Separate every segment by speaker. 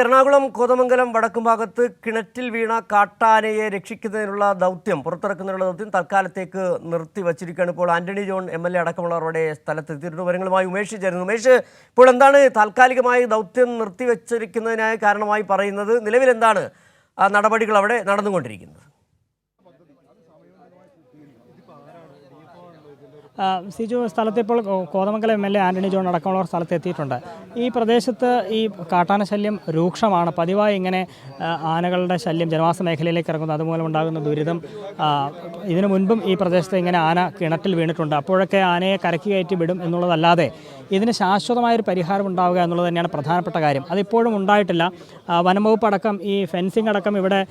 Speaker 1: എറണാകുളം കോതമംഗലം വടക്കുംഭാഗത്ത് കിണറ്റിൽ വീണ കാട്ടാനയെ രക്ഷിക്കുന്നതിനുള്ള ദൗത്യം തൽക്കാലത്തേക്ക് നിർത്തിവച്ചിരിക്കുകയാണ്. ഇപ്പോൾ ആന്റണി ജോൺ MLA അടക്കമുള്ളവരുടെ സ്ഥലത്തെത്തിയിരുന്നു. വിവരങ്ങളുമായി ഉമേഷ് ചേരുന്നു. ഉമേഷ്, ഇപ്പോൾ എന്താണ് താൽക്കാലികമായി ദൗത്യം നിർത്തിവച്ചിരിക്കുന്നതിനായി കാരണമായി പറയുന്നത്? നിലവിൽ എന്താണ് നടപടികൾ അവിടെ നടന്നുകൊണ്ടിരിക്കുന്നത്?
Speaker 2: സിജു, സ്ഥലത്ത് ഇപ്പോൾ കോതമംഗലം MLA ആന്റണി ജോൺ അടക്കമുള്ളവർ സ്ഥലത്തെത്തിയിട്ടുണ്ട്. ഈ പ്രദേശത്ത് ഈ കാട്ടാന ശല്യം രൂക്ഷമാണ്. പതിവായി ഇങ്ങനെ ആനകളുടെ ശല്യം ജനവാസ മേഖലയിലേക്ക് ഇറങ്ങുന്നു, അതുമൂലം ഉണ്ടാകുന്ന ദുരിതം. ഇതിനു മുൻപും ഈ പ്രദേശത്ത് ഇങ്ങനെ ആന കിണറ്റിൽ വീണിട്ടുണ്ട്. അപ്പോഴൊക്കെ ആനയെ കരയ്ക്ക് കയറ്റി വിടും എന്നുള്ളതല്ലാതെ ഇതിന് ശാശ്വതമായൊരു പരിഹാരം ഉണ്ടാവുക എന്നുള്ളത് തന്നെയാണ് പ്രധാനപ്പെട്ട കാര്യം. അതിപ്പോഴും ഉണ്ടായിട്ടില്ല. വനംവകുപ്പ് അടക്കം ഈ ഫെൻസിംഗ് അടക്കം ഇവിടെ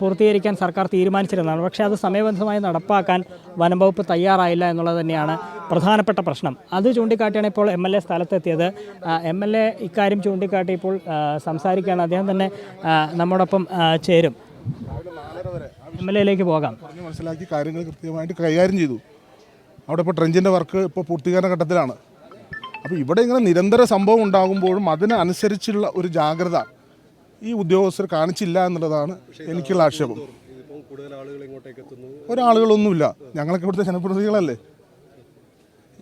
Speaker 2: പൂർത്തീകരിക്കാൻ സർക്കാർ തീരുമാനിച്ചിരുന്നതാണ്. പക്ഷേ അത് സമയബന്ധിതമായി നടപ്പാക്കാൻ വനംവകുപ്പ് തയ്യാറായില്ല എന്നുള്ളത് തന്നെയാണ് പ്രധാനപ്പെട്ട പ്രശ്നം. അത് ചൂണ്ടിക്കാട്ടിയാണ് ഇപ്പോൾ MLA സ്ഥലത്തെത്തിയത്. MLA ഇക്കാര്യം ചൂണ്ടിക്കാട്ടി ഇപ്പോൾ സംസാരിക്കുകയാണ്. അദ്ദേഹം തന്നെ നമ്മോടൊപ്പം ചേരും. MLAയിലേക്ക് പോകാം.
Speaker 3: മനസ്സിലാക്കി കാര്യങ്ങൾ കൃത്യമായിട്ട് കൈകാര്യം ചെയ്തു. അവിടെ ഇപ്പോൾ ട്രെഞ്ചിൻ്റെ വർക്ക് ഇപ്പോൾ പൂർത്തീകരണ ഘട്ടത്തിലാണ്. അപ്പോൾ ഇവിടെ ഇങ്ങനെ നിരന്തര സംഭവം ഉണ്ടാകുമ്പോഴും അതിനനുസരിച്ചുള്ള ഒരു ജാഗ്രത ഈ ഉദ്യോഗസ്ഥർ കാണിച്ചില്ല എന്നുള്ളതാണ് എനിക്കുള്ള ആക്ഷേപം. ഒരാളുകളൊന്നുമില്ല, ഞങ്ങളൊക്കെ ഇവിടുത്തെ ജനപ്രതിനിധികളല്ലേ.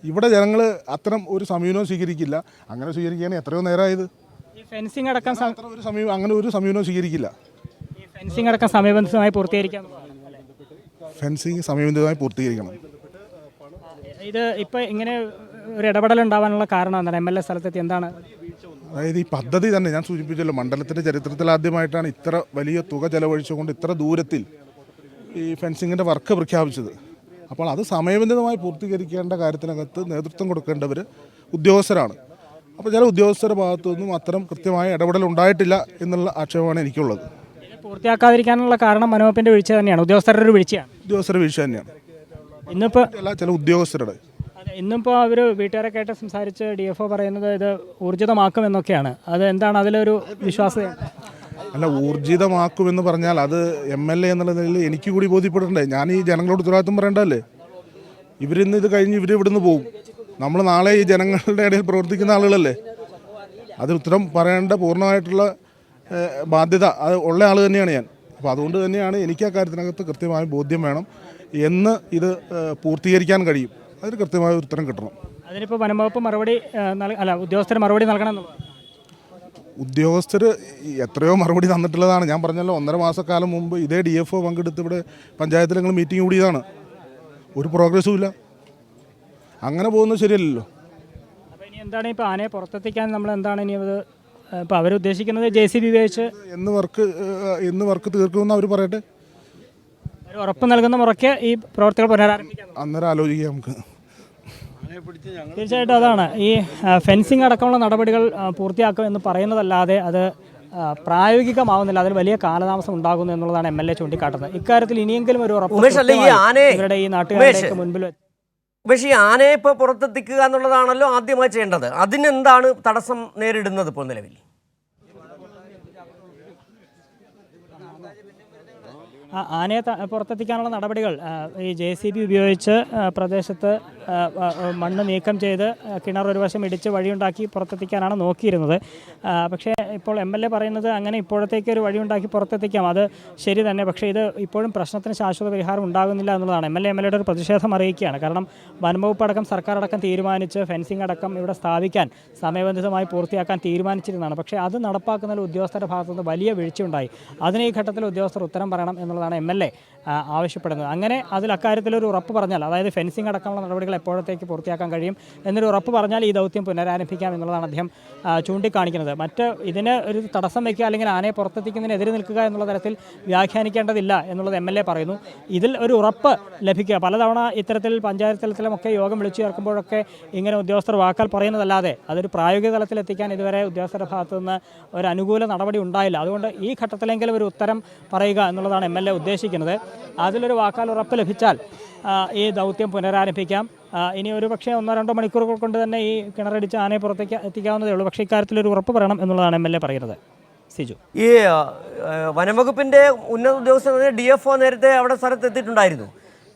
Speaker 3: ഇവിടെ ജനങ്ങൾ അത്തരം ഒരു സമീപനവും സ്വീകരിക്കില്ല. അങ്ങനെ സ്വീകരിക്കുകയാണ് എത്രയോ നേരമായത്.
Speaker 2: ഫെൻസിംഗ് അടക്കം
Speaker 3: അങ്ങനെ ഒരു സമീപനവും സ്വീകരിക്കില്ല.
Speaker 2: ഫെൻസിംഗ് അടക്കം സമയബന്ധിതമായി പൂർത്തീകരിക്കാം.
Speaker 3: ഫെൻസിങ് സമയബന്ധിതമായി പൂർത്തീകരിക്കണം.
Speaker 2: ഇത് ഇപ്പോൾ ഇങ്ങനെ ഒരു ഇടപെടൽ ഉണ്ടാവാനുള്ള കാരണം എന്താണ്? MLA സ്ഥലത്തെത്തി എന്താണ്?
Speaker 3: അതായത് ഈ പദ്ധതി തന്നെ ഞാൻ സൂചിപ്പിച്ചല്ലോ, മണ്ഡലത്തിൻ്റെ ചരിത്രത്തിൽ ആദ്യമായിട്ടാണ് ഇത്ര വലിയ തുക ചെലവഴിച്ചുകൊണ്ട് ഇത്ര ദൂരത്തിൽ ഈ ഫെൻസിങ്ങിൻ്റെ വർക്ക് പ്രഖ്യാപിച്ചത്. അപ്പോൾ അത് സമയബന്ധിതമായി പൂർത്തീകരിക്കേണ്ട കാര്യത്തിനകത്ത് നേതൃത്വം കൊടുക്കേണ്ടവർ ഉദ്യോഗസ്ഥരാണ്. അപ്പോൾ ചില ഉദ്യോഗസ്ഥരുടെ ഭാഗത്തുനിന്നും അത്തരം കൃത്യമായ ഇടപെടൽ ഉണ്ടായിട്ടില്ല എന്നുള്ള ആക്ഷേപമാണ് എനിക്കുള്ളത്.
Speaker 2: പൂർത്തിയാക്കാതിരിക്കാനുള്ള കാരണം വനംവകുപ്പിൻ്റെ വീഴ്ച തന്നെയാണ്, ഉദ്യോഗസ്ഥരുടെ ഒരു വീഴ്ചയാണ്.
Speaker 3: ഉദ്യോഗസ്ഥരുടെ വീഴ്ച തന്നെയാണ്.
Speaker 2: ഇന്നിപ്പോൾ
Speaker 3: ചില ഉദ്യോഗസ്ഥരുടെ
Speaker 2: ഇന്നിപ്പോൾ അവർ വീട്ടുകാരൊക്കെ ആയിട്ട് സംസാരിച്ച് DFO പറയുന്നത് ഇത് ഊർജിതമാക്കുമെന്നൊക്കെയാണ്. അത് എന്താണ് അതിലൊരു വിശ്വാസം?
Speaker 3: അല്ല, ഊർജിതമാക്കുമെന്ന് പറഞ്ഞാൽ അത് MLA എന്നുള്ള നിലയിൽ എനിക്ക് കൂടി ബോധ്യപ്പെടണ്ടേ? ഞാൻ ഈ ജനങ്ങളോട് ഉത്തരവാദിത്വം പറയേണ്ടതല്ലേ? ഇവരിന്ന് ഇത് കഴിഞ്ഞ് ഇവിടുന്ന് പോകും. നമ്മൾ നാളെ ഈ ജനങ്ങളുടെ ഇടയിൽ പ്രവർത്തിക്കുന്ന ആളുകളല്ലേ. അതിന് ഉത്തരം പറയേണ്ട പൂർണ്ണമായിട്ടുള്ള ബാധ്യത അത് ഉള്ള ആൾ തന്നെയാണ് ഞാൻ. അപ്പോൾ അതുകൊണ്ട് തന്നെയാണ് എനിക്ക് ആ കാര്യത്തിനകത്ത് കൃത്യമായ ബോധ്യം വേണം. എന്ന് ഇത് പൂർത്തീകരിക്കാൻ കഴിയും, അതിന് കൃത്യമായ ഉത്തരം കിട്ടണം.
Speaker 2: അതിനിപ്പോൾ വനംവകുപ്പ് ഉദ്യോഗസ്ഥർ മറുപടി നൽകണം.
Speaker 3: ഉദ്യോഗസ്ഥർ എത്രയോ മറുപടി തന്നിട്ടുള്ളതാണ്. ഞാൻ പറഞ്ഞല്ലോ, 1.5 മാസക്കാലം മുമ്പ് ഇതേ DFO പങ്കെടുത്ത് ഇവിടെ പഞ്ചായത്തിൽ ഞങ്ങൾ മീറ്റിംഗ് കൂടിയതാണ്. ഒരു പ്രോഗ്രസ്സും ഇല്ല. അങ്ങനെ പോകുന്നത് ശരിയല്ലല്ലോ.
Speaker 2: അപ്പോൾ ഇനി എന്താണ് ഇപ്പോൾ ആനയെ പുറത്തെത്തിക്കാൻ നമ്മൾ എന്താണ് ഇനി അത് ഇപ്പോൾ അവരുദ്ദേശിക്കുന്നത്? JCB ഉപയോഗിച്ച്
Speaker 3: എന്ന് വർക്ക് തീർക്കുമെന്ന് അവർ പറയട്ടെ.
Speaker 2: ഉറപ്പ് നൽകുന്ന മുറയ്ക്ക് ഈ പ്രവർത്തികൾ പുനരാരംഭിക്കാം.
Speaker 3: അന്നേരം ആലോചിക്കാം നമുക്ക്.
Speaker 2: തീർച്ചയായിട്ടും അതാണ് ഈ ഫെൻസിങ് അടക്കമുള്ള നടപടികൾ പൂർത്തിയാക്കും എന്ന് പറയുന്നതല്ലാതെ അത് പ്രായോഗികമാവുന്നില്ല. അതിൽ വലിയ കാലതാമസം ഉണ്ടാകുന്നു എന്നുള്ളതാണ് MLA ചൂണ്ടിക്കാട്ടുന്നത്. ഇക്കാര്യത്തിൽ ഇനിയെങ്കിലും ഒരു ഉറപ്പ് ഇവരുടെ ഈ നാട്ടുകാരുടെ മുൻപിൽ.
Speaker 1: പക്ഷേ ഈ ആനയെ ഇപ്പോൾ പുറത്തെത്തിക്കുക എന്നുള്ളതാണല്ലോ ആദ്യമായി ചെയ്യേണ്ടത്. അതിനെന്താണ് തടസ്സം നേരിടുന്നത് ഇപ്പോൾ നിലവിൽ?
Speaker 2: ആനയെ പുറത്തെത്തിക്കാനുള്ള നടപടികൾ ഈ JCB ഉപയോഗിച്ച് പ്രദേശത്ത് മണ്ണ് നീക്കം ചെയ്ത് കിണർ ഒരു വശം ഇടിച്ച് വഴിയുണ്ടാക്കി പുറത്തെത്തിക്കാനാണ് നോക്കിയിരുന്നത്. പക്ഷേ ഇപ്പോൾ MLA പറയുന്നത് അങ്ങനെ ഇപ്പോഴത്തേക്ക് ഒരു വഴിയുണ്ടാക്കി പുറത്തെത്തിക്കാം, അത് ശരി തന്നെ. പക്ഷേ ഇത് ഇപ്പോഴും പ്രശ്നത്തിന് ശാശ്വത പരിഹാരം ഉണ്ടാകുന്നില്ല എന്നുള്ളതാണ്. MLAയുടെ ഒരു പ്രതിഷേധം അറിയിക്കുകയാണ്. കാരണം വനംവകുപ്പ് അടക്കം സർക്കാർ അടക്കം തീരുമാനിച്ച് ഫെൻസിംഗ് അടക്കം ഇവിടെ സ്ഥാപിക്കാൻ സമയബന്ധിതമായി പൂർത്തിയാക്കാൻ തീരുമാനിച്ചിരുന്നതാണ്. പക്ഷേ അത് നടപ്പാക്കുന്നതിൽ ഉദ്യോഗസ്ഥരുടെ ഭാഗത്തുനിന്ന് വലിയ വീഴ്ചയുണ്ടായി. അതിന് ഈ ഘട്ടത്തിൽ ഉദ്യോഗസ്ഥർ ഉത്തരം പറയണം എന്നുള്ളതാണ് MLA ആവശ്യപ്പെടുന്നത്. അങ്ങനെ അതിൽ അക്കാര്യത്തിലൊരു ഉറപ്പ് പറഞ്ഞാൽ, അതായത് ഫെൻസിംഗ് അടക്കമുള്ള നടപടികൾ എപ്പോഴത്തേക്ക് പൂർത്തിയാക്കാൻ കഴിയും എന്നൊരു ഉറപ്പ് പറഞ്ഞാൽ ഈ ദൗത്യം പുനരാരംഭിക്കാം എന്നുള്ളതാണ് അദ്ദേഹം ചൂണ്ടിക്കാണിക്കുന്നത്. ഇതിന് ഒരു തടസ്സം വയ്ക്കുക അല്ലെങ്കിൽ ആനയെ പുറത്തെത്തിക്കുന്നതിനെതിരെ നിൽക്കുക എന്നുള്ള തരത്തിൽ വ്യാഖ്യാനിക്കേണ്ടതില്ല എന്നുള്ളത് MLA പറയുന്നു. ഇതിൽ ഒരു ഉറപ്പ് ലഭിക്കുക. പലതവണ ഇത്തരത്തിൽ പഞ്ചായത്ത് തലത്തിലുമൊക്കെ യോഗം വിളിച്ചു ചേർക്കുമ്പോഴൊക്കെ ഇങ്ങനെ ഉദ്യോഗസ്ഥർ വാക്കാൽ പറയുന്നതല്ലാതെ അതൊരു പ്രായോഗിക തലത്തിൽ എത്തിക്കാൻ ഇതുവരെ ഉദ്യോഗസ്ഥരുടെ ഭാഗത്തു നിന്ന് ഒരു അനുകൂല നടപടി ഉണ്ടായില്ല. അതുകൊണ്ട് ഈ ഘട്ടത്തിലെങ്കിലും ഒരു ഉത്തരം പറയുക എന്നുള്ളതാണ് MLA ഉദ്ദേശിക്കുന്നത്. അതിലൊരു വാക്കാൽ ഉറപ്പ് ലഭിച്ചാൽ ഈ ദൗത്യം പുനരാരംഭിക്കാം. ഇനി ഒരു പക്ഷേ 1-2 മണിക്കൂറുകൾ കൊണ്ട് തന്നെ ഈ കിണറടിച്ച് ആനയെ പുറത്തേക്ക് എത്തിക്കാവുന്നതേ ഉള്ളൂ. പക്ഷേ ഇക്കാര്യത്തിലൊരു ഉറപ്പ് പറയണം എന്നുള്ളതാണ് MLA പറയുന്നത്. സിജു,
Speaker 1: ഈ വനംവകുപ്പിൻ്റെ ഉന്നത ഉദ്യോഗസ്ഥർ DFO നേരത്തെ അവിടെ സ്ഥലത്തെത്തിയിട്ടുണ്ടായിരുന്നു.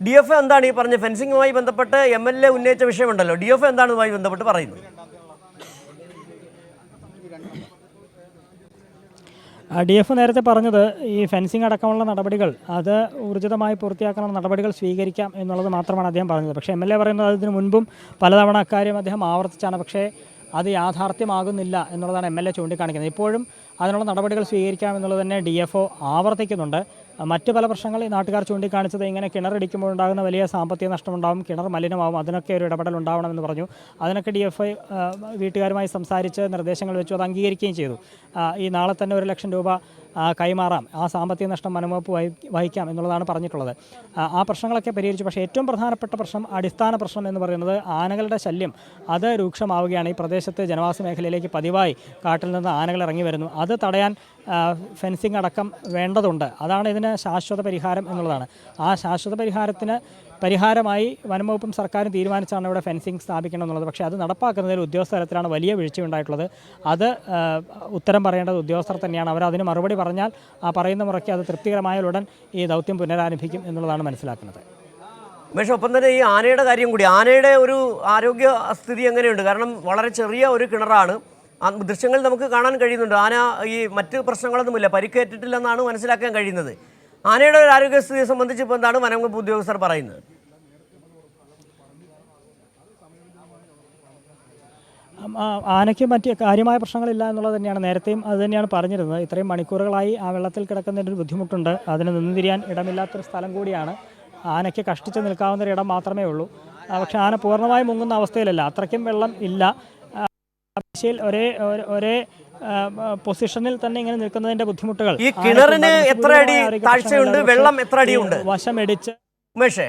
Speaker 1: DFO എന്താണ് ഈ പറഞ്ഞ ഫെൻസിങ്ങുമായി ബന്ധപ്പെട്ട് MLA ഉന്നയിച്ച വിഷയമുണ്ടല്ലോ, DFO എന്താണ് ഇതുമായി ബന്ധപ്പെട്ട് പറയുന്നത്?
Speaker 2: DF നേരത്തെ പറഞ്ഞത് ഈ ഫെൻസിങ് അടക്കമുള്ള നടപടികൾ അത് ഊർജിതമായി പൂർത്തിയാക്കാനുള്ള നടപടികൾ സ്വീകരിക്കാം എന്നുള്ളത് മാത്രമാണ് അദ്ദേഹം പറഞ്ഞത്. പക്ഷേ MLA പറയുന്നത് ഇതിനു മുൻപും പലതവണ അക്കാര്യം അദ്ദേഹം ആവർത്തിച്ചാണ്. പക്ഷേ അത് യാഥാർത്ഥ്യമാകുന്നില്ല എന്നുള്ളതാണ് MLA ചൂണ്ടിക്കാണിക്കുന്നത്. ഇപ്പോഴും അതിനുള്ള നടപടികൾ സ്വീകരിക്കാമെന്നുള്ളത് തന്നെ DFO ആവർത്തിക്കുന്നുണ്ട്. മറ്റ് പല പ്രശ്നങ്ങൾ ഈ നാട്ടുകാർ ചൂണ്ടിക്കാണിച്ചത് ഇങ്ങനെ കിണറിടിക്കുമ്പോൾ ഉണ്ടാകുന്ന വലിയ സാമ്പത്തിക നഷ്ടമുണ്ടാകും, കിണർ മലിനമാകും, അതിനൊക്കെ ഒരു ഇടപെടൽ ഉണ്ടാവണമെന്ന് പറഞ്ഞു. അതിനൊക്കെ DFI വീട്ടുകാരുമായി സംസാരിച്ച് നിർദ്ദേശങ്ങൾ വെച്ചു, അത് അംഗീകരിക്കുകയും ചെയ്തു. ഈ നാളെ തന്നെ 1 ലക്ഷം രൂപ കൈമാറാം, ആ സാമ്പത്തിക നഷ്ടം വനംവകുപ്പ് വഹിക്കാം എന്നുള്ളതാണ് പറഞ്ഞിട്ടുള്ളത്. ആ പ്രശ്നങ്ങളൊക്കെ പരിഹരിച്ചു. പക്ഷേ ഏറ്റവും പ്രധാനപ്പെട്ട പ്രശ്നം, അടിസ്ഥാന പ്രശ്നം എന്ന് പറയുന്നത് ആനകളുടെ ശല്യം അത് രൂക്ഷമാവുകയാണ്. ഈ പ്രദേശത്ത് ജനവാസ മേഖലയിലേക്ക് പതിവായി കാട്ടിൽ നിന്ന് ആനകൾ ഇറങ്ങി വരുന്നു. അത് തടയാൻ ഫെൻസിങ് അടക്കം വേണ്ടതുണ്ട്. അതാണ് ഇതിന് ശാശ്വത പരിഹാരം എന്നുള്ളതാണ്. ആ ശാശ്വത പരിഹാരമായി വനംവകുപ്പും സർക്കാരും തീരുമാനിച്ചാണ് ഇവിടെ ഫെൻസിങ് സ്ഥാപിക്കണം എന്നുള്ളത്. പക്ഷേ അത് നടപ്പാക്കുന്നതിൽ ഉദ്യോഗസ്ഥ തലത്തിലാണ് വലിയ വീഴ്ചയുണ്ടായിട്ടുള്ളത്. അത് ഉത്തരം പറയേണ്ടത് ഉദ്യോഗസ്ഥർ തന്നെയാണ്. അവരതിന് മറുപടി പറഞ്ഞാൽ ആ പറയുന്ന മുറയ്ക്ക് അത് തൃപ്തികരമായ ഉടൻ ഈ ദൗത്യം പുനരാരംഭിക്കും എന്നുള്ളതാണ് മനസ്സിലാക്കുന്നത്.
Speaker 1: പക്ഷേ ഒപ്പം തന്നെ ഈ ആനയുടെ കാര്യം കൂടി, ആനയുടെ ഒരു ആരോഗ്യ സ്ഥിതി എങ്ങനെയുണ്ട്? കാരണം വളരെ ചെറിയ ഒരു കിണറാണ്. ദൃശ്യങ്ങളിൽ നമുക്ക് കാണാൻ കഴിയുന്നുണ്ട്. ആന ഈ മറ്റ് പ്രശ്നങ്ങളൊന്നുമില്ല, പരിക്കേറ്റിട്ടില്ലെന്നാണ് മനസ്സിലാക്കാൻ കഴിയുന്നത്. ആനയുടെ ഒരു ആരോഗ്യസ്ഥിതിയെ സംബന്ധിച്ച് ഇപ്പോൾ എന്താണ് വനംവകുപ്പ് ഉദ്യോഗസ്ഥർ പറയുന്നത്?
Speaker 2: ആനയ്ക്ക് മറ്റ് കാര്യമായ പ്രശ്നങ്ങളില്ല എന്നുള്ളത് തന്നെയാണ്. നേരത്തെയും അത് തന്നെയാണ് പറഞ്ഞിരുന്നത്. ഇത്രയും മണിക്കൂറുകളായി ആ വെള്ളത്തിൽ കിടക്കുന്നതിൻ്റെ ഒരു ബുദ്ധിമുട്ടുണ്ട്. അതിന് നിന്ന് തിരിയാൻ ഇടമില്ലാത്തൊരു സ്ഥലം കൂടിയാണ്. ആനയ്ക്ക് കഷ്ടിച്ച് നിൽക്കാവുന്ന ഒരു ഇടം മാത്രമേ ഉള്ളൂ. പക്ഷേ ആന പൂർണ്ണമായി മുങ്ങുന്ന അവസ്ഥയിലല്ല, അത്രയ്ക്കും വെള്ളം ഇല്ല. ഒരേ പൊസിഷനിൽ തന്നെ ഇങ്ങനെ നിൽക്കുന്നതിന്റെ ബുദ്ധിമുട്ടുകൾ.
Speaker 1: ഈ കിണറിന് എത്ര അടി താഴ്ചയുണ്ട്, വെള്ളം എത്ര അടിയുണ്ട്?
Speaker 2: വശമിടിച്ച്
Speaker 1: ഉമേഷേ,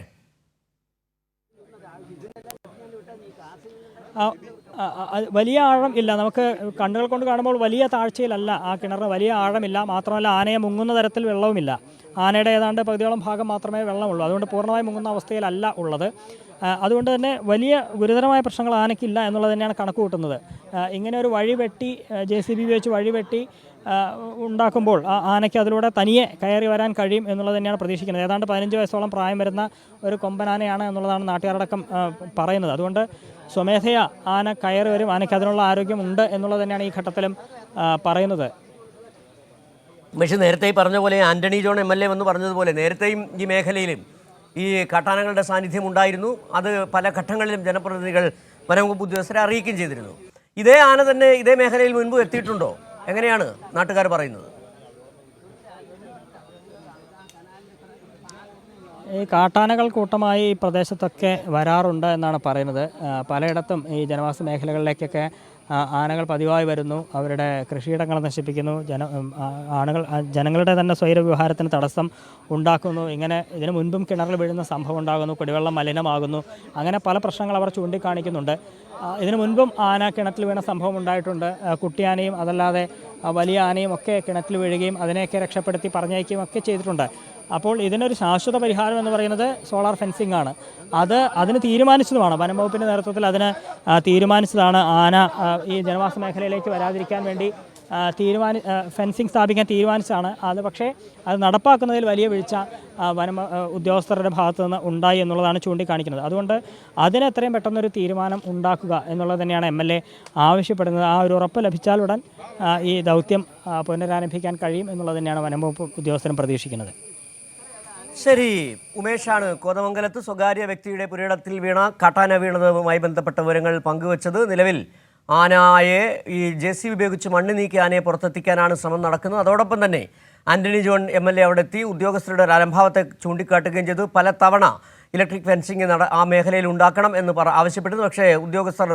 Speaker 2: വലിയ ആഴം ഇല്ല. നമുക്ക് കണ്ണുകൾ കൊണ്ട് കാണുമ്പോൾ വലിയ താഴ്ചയിലല്ല ആ കിണറിന്, വലിയ ആഴമില്ല. മാത്രമല്ല ആനയെ മുങ്ങുന്ന തരത്തിൽ വെള്ളവുമില്ല. ആനയുടെ ഏതാണ്ട് പകുതിയോളം ഭാഗം മാത്രമേ വെള്ളമുള്ളൂ. അതുകൊണ്ട് പൂർണ്ണമായി മുങ്ങുന്ന അവസ്ഥയിലല്ല ഉള്ളത്. അതുകൊണ്ട് തന്നെ വലിയ ഗുരുതരമായ പ്രശ്നങ്ങൾ ആനയ്ക്കില്ല എന്നുള്ളത് തന്നെയാണ് കണക്ക് കൂട്ടുന്നത്. ഇങ്ങനെ ഒരു വഴി വെട്ടി JCB ഉപയോഗിച്ച് വഴി വെട്ടി ഉണ്ടാക്കുമ്പോൾ ആ ആനയ്ക്ക് അതിലൂടെ തനിയെ കയറി വരാൻ കഴിയും എന്നുള്ളത് തന്നെയാണ് പ്രതീക്ഷിക്കുന്നത്. ഏതാണ്ട് 15 വയസ്സോളം പ്രായം വരുന്ന ഒരു കൊമ്പനാനയാണ് എന്നുള്ളതാണ് നാട്ടുകാരടക്കം പറയുന്നത്. അതുകൊണ്ട് സ്വമേധയാ ആന കയറി വരും, ആനയ്ക്ക് അതിനുള്ള ആരോഗ്യമുണ്ട് എന്നുള്ളത് തന്നെയാണ് ഈ ഘട്ടത്തിലും പറയുന്നത്.
Speaker 1: പക്ഷേ നേരത്തെ പറഞ്ഞ പോലെ ആന്റണി ജോൺ MLA എന്ന് പറഞ്ഞതുപോലെ നേരത്തെയും ഈ മേഖലയിലും ഈ കാട്ടാനകളുടെ സാന്നിധ്യം ഉണ്ടായിരുന്നു. അത് പല ഘട്ടങ്ങളിലും ജനപ്രതിനിധികൾ വനംവകുപ്പ് ഉദ്യോഗസ്ഥരെ അറിയിക്കുകയും ചെയ്തിരുന്നു. ഇതേ ആന തന്നെ ഇതേ മേഖലയിൽ മുൻപ് എത്തിയിട്ടുണ്ടോ? എങ്ങനെയാണ് നാട്ടുകാർ പറയുന്നത്?
Speaker 2: ഈ കാട്ടാനകൾ കൂട്ടമായി ഈ പ്രദേശത്തൊക്കെ വരാറുണ്ട് എന്നാണ് പറയുന്നത്. പലയിടത്തും ഈ ജനവാസ മേഖലകളിലേക്കൊക്കെ ആനകൾ പതിവായി വരുന്നു, അവരുടെ കൃഷിയിടങ്ങൾ നശിപ്പിക്കുന്നു, ജനങ്ങളുടെ തന്നെ സ്വൈരവ്യവഹാരത്തിന് തടസ്സം ഉണ്ടാക്കുന്നു. ഇങ്ങനെ ഇതിനു മുൻപും കിണറിൽ വീഴുന്ന സംഭവം ഉണ്ടാകുന്നു, കുടിവെള്ളം മലിനമാകുന്നു, അങ്ങനെ പല പ്രശ്നങ്ങൾ അവർ ചൂണ്ടിക്കാണിക്കുന്നുണ്ട്. ഇതിനു മുൻപും ആന കിണറ്റിൽ വീണ സംഭവം ഉണ്ടായിട്ടുണ്ട്. കുട്ടിയാനയും അതല്ലാതെ വലിയ ആനയും ഒക്കെ കിണറ്റിൽ വീഴുകയും അതിനെയൊക്കെ രക്ഷപ്പെടുത്തി പറഞ്ഞയക്കുകയും ഒക്കെ ചെയ്തിട്ടുണ്ട്. അപ്പോൾ ഇതിനൊരു ശാശ്വത പരിഹാരം എന്ന് പറയുന്നത് സോളാർ ഫെൻസിംഗ് ആണ്. അതിന് തീരുമാനിച്ചതുമാണ്, വനംവകുപ്പിൻ്റെ നേതൃത്വത്തിൽ അതിന് തീരുമാനിച്ചതാണ്. ആന ഈ ജനവാസ മേഖലയിലേക്ക് വരാതിരിക്കാൻ വേണ്ടി ഫെൻസിങ് സ്ഥാപിക്കാൻ തീരുമാനിച്ചതാണ്. പക്ഷേ അത് നടപ്പാക്കുന്നതിൽ വലിയ വീഴ്ച ഉദ്യോഗസ്ഥരുടെ ഭാഗത്തു നിന്ന് ഉണ്ടായി എന്നുള്ളതാണ് ചൂണ്ടിക്കാണിക്കുന്നത്. അതുകൊണ്ട് അതിന് എത്രയും പെട്ടെന്നൊരു തീരുമാനം ഉണ്ടാക്കുക എന്നുള്ളത് തന്നെയാണ് MLA ആവശ്യപ്പെടുന്നത്. ആ ഒരു ഉറപ്പ് ലഭിച്ചാലുടൻ ഈ ദൗത്യം പുനരാരംഭിക്കാൻ കഴിയും എന്നുള്ളത് തന്നെയാണ് വനംവകുപ്പ് ഉദ്യോഗസ്ഥരും പ്രതീക്ഷിക്കുന്നത്.
Speaker 1: ശരി, ഉമേഷാണ് കോതമംഗലത്ത് സ്വകാര്യ വ്യക്തിയുടെ പുരയിടത്തിൽ വീണ കാട്ടാന വീണതുമായി ബന്ധപ്പെട്ട വിവരങ്ങൾ പങ്കുവച്ചത്. നിലവിൽ ആനയെ ഈ JCB ഉപയോഗിച്ച് മണ്ണ് നീക്കി ആനയെ പുറത്തെത്തിക്കാനാണ് ശ്രമം നടക്കുന്നത്. അതോടൊപ്പം തന്നെ ആന്റണി ജോൺ MLA അവിടെ എത്തി ഉദ്യോഗസ്ഥരുടെ ഒരു അലംഭാവത്തെ ചൂണ്ടിക്കാട്ടുകയും ചെയ്തു. പല തവണ ഇലക്ട്രിക് ഫെൻസിങ് ആ മേഖലയിൽ ഉണ്ടാക്കണം എന്ന് ആവശ്യപ്പെട്ടത്. പക്ഷേ ഉദ്യോഗസ്ഥർ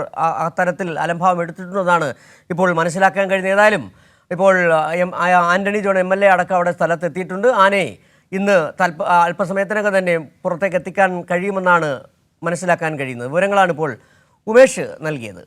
Speaker 1: അത്തരത്തിൽ അലംഭാവം എടുത്തിട്ടുണ്ടെന്നാണ് ഇപ്പോൾ മനസ്സിലാക്കാൻ കഴിയുന്നത്. ഏതായാലും ഇപ്പോൾ ആന്റണി ജോൺ MLA അടക്കം അവിടെ സ്ഥലത്തെത്തിയിട്ടുണ്ട്. ആനയെ ഇന്ന് അല്പസമയത്തിനകം തന്നെ പുറത്തേക്ക് എത്തിക്കാൻ കഴിയുമെന്നാണ് മനസ്സിലാക്കാൻ കഴിയുന്നത്. വിവരങ്ങളാണ് ഇപ്പോൾ ഉമേഷ് നൽകിയത്.